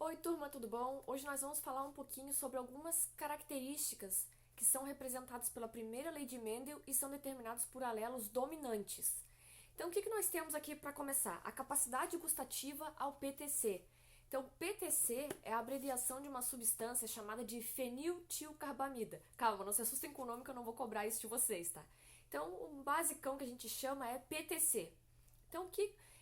Oi, turma, tudo bom? Hoje nós vamos falar um pouquinho sobre algumas características que são representadas pela primeira lei de Mendel e são determinados por alelos dominantes. Então, o que nós temos aqui para começar? A capacidade gustativa ao PTC. Então, PTC é a abreviação de uma substância chamada de feniltilcarbamida. Calma, não se assustem com o nome que eu não vou cobrar isso de vocês, tá? Então, o basicão que a gente chama é PTC. Então,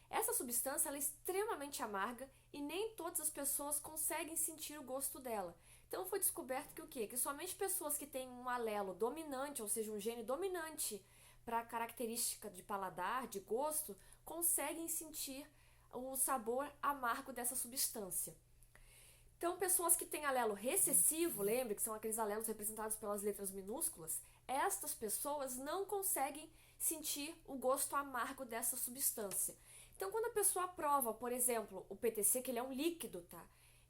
essa substância ela é extremamente amarga e nem todas as pessoas conseguem sentir o gosto dela. Então, foi descoberto que o quê? Que somente pessoas que têm um alelo dominante, ou seja, um gene dominante para a característica de paladar, de gosto, conseguem sentir o sabor amargo dessa substância. Então, pessoas que têm alelo recessivo, lembre que são aqueles alelos representados pelas letras minúsculas, estas pessoas não conseguem sentir o gosto amargo dessa substância. Então, quando a pessoa prova, por exemplo, o PTC, que ele é um líquido, tá?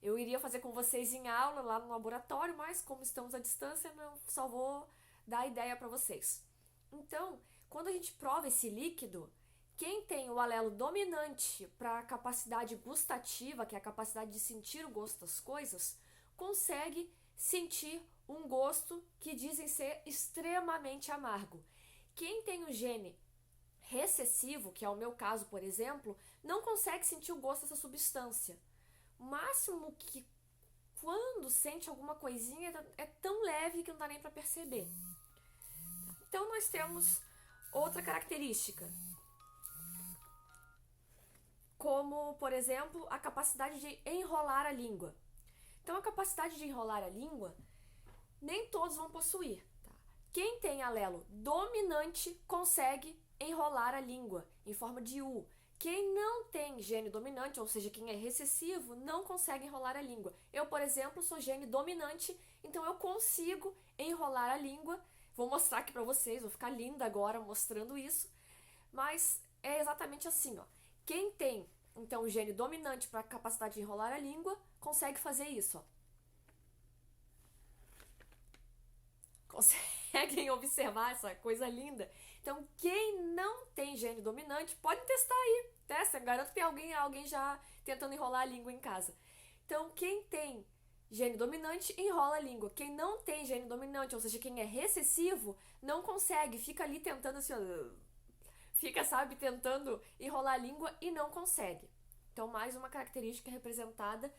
Eu iria fazer com vocês em aula lá no laboratório, mas como estamos à distância, não, só vou dar a ideia para vocês. Então, quando a gente prova esse líquido, quem tem o alelo dominante para a capacidade gustativa, que é a capacidade de sentir o gosto das coisas, consegue sentir um gosto que dizem ser extremamente amargo. Quem tem o gene recessivo, que é o meu caso, por exemplo, não consegue sentir o gosto dessa substância. O máximo que quando sente alguma coisinha é tão leve que não dá nem para perceber. Então nós temos outra característica, como, por exemplo, a capacidade de enrolar a língua. Então, a capacidade de enrolar a língua, nem todos vão possuir. Tá? Quem tem alelo dominante consegue enrolar a língua em forma de U. Quem não tem gene dominante, ou seja, quem é recessivo, não consegue enrolar a língua. Eu, por exemplo, sou gene dominante, então eu consigo enrolar a língua. Vou mostrar aqui pra vocês, vou ficar linda agora mostrando isso. Mas é exatamente assim, ó. Quem tem, então, o gene dominante para a capacidade de enrolar a língua, consegue fazer isso, ó. Conseguem observar essa coisa linda? Então, quem não tem gene dominante, pode testar aí. Testa, garanto que tem alguém já tentando enrolar a língua em casa. Então, quem tem gene dominante, enrola a língua. Quem não tem gene dominante, ou seja, quem é recessivo, não consegue, fica ali tentando assim, fica, sabe, tentando enrolar a língua e não consegue. Então, mais uma característica representada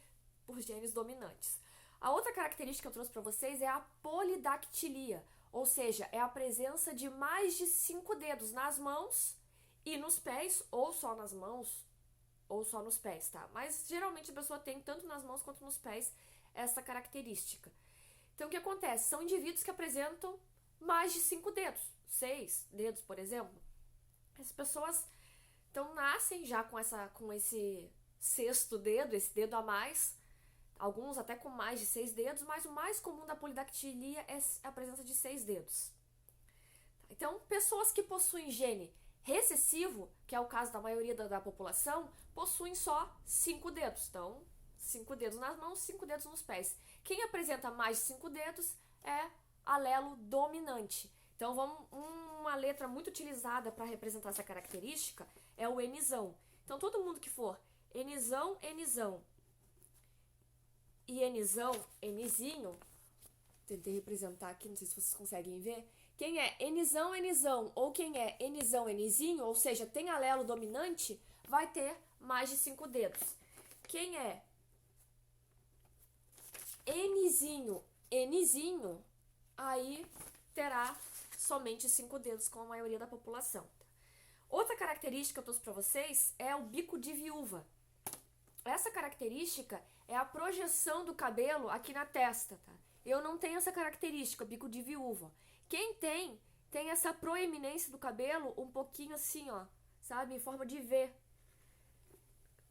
por genes dominantes. A outra característica que eu trouxe para vocês é a polidactilia, ou seja, é a presença de mais de 5 dedos nas mãos e nos pés, ou só nas mãos, ou só nos pés, tá? Mas geralmente a pessoa tem tanto nas mãos quanto nos pés essa característica. Então, o que acontece? São indivíduos que apresentam mais de 5 dedos, 6 dedos, por exemplo. As pessoas então nascem já com esse sexto dedo, esse dedo a mais, alguns até com mais de 6 dedos, mas o mais comum da polidactilia é a presença de 6 dedos. Então, pessoas que possuem gene recessivo, que é o caso da maioria da população, possuem só 5 dedos. Então, 5 dedos nas mãos, 5 dedos nos pés. Quem apresenta mais de 5 dedos é alelo dominante. Então, uma letra muito utilizada para representar essa característica é o Nzão. Então, todo mundo que for Nzão, Nzão e Nzão, Nzinho, tentei representar aqui, não sei se vocês conseguem ver. Quem é Nzão, Nzão ou quem é Nzão, Nzinho, ou seja, tem alelo dominante, vai ter mais de 5 dedos. Quem é Nzinho, Nzinho, aí terá somente 5 dedos, como a maioria da população. Outra característica que eu trouxe para vocês é o bico de viúva. Essa característica é a projeção do cabelo aqui na testa, tá? Eu não tenho essa característica, bico de viúva. Quem tem essa proeminência do cabelo um pouquinho assim, ó, sabe? Em forma de V.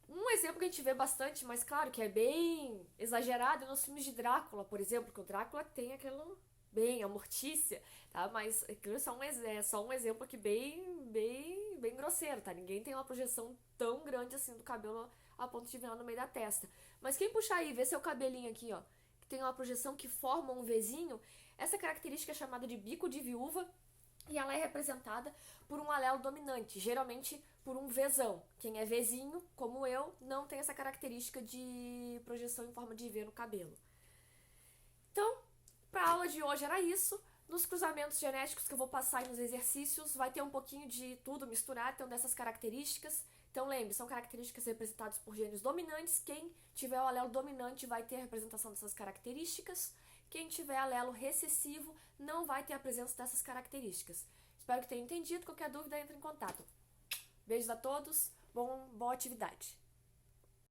Um exemplo que a gente vê bastante, mas claro que é bem exagerado, é nos filmes de Drácula, por exemplo, que o Drácula tem aquilo bem, a Mortícia, tá? Mas aquilo é só um exemplo aqui bem grosseiro, tá? Ninguém tem uma projeção tão grande assim do cabelo a ponto de virar no meio da testa. Mas quem puxar aí, vê seu cabelinho aqui, ó, que tem uma projeção que forma um Vzinho, essa característica é chamada de bico de viúva e ela é representada por um alelo dominante, geralmente por um Vzão. Quem é Vzinho, como eu, não tem essa característica de projeção em forma de V no cabelo. Então, para a aula de hoje era isso. Nos cruzamentos genéticos que eu vou passar aí nos exercícios, vai ter um pouquinho de tudo misturado, então dessas características. Então lembre, são características representadas por genes dominantes. Quem tiver o alelo dominante vai ter a representação dessas características. Quem tiver alelo recessivo não vai ter a presença dessas características. Espero que tenham entendido. Qualquer dúvida, entre em contato. Beijos a todos. Boa atividade.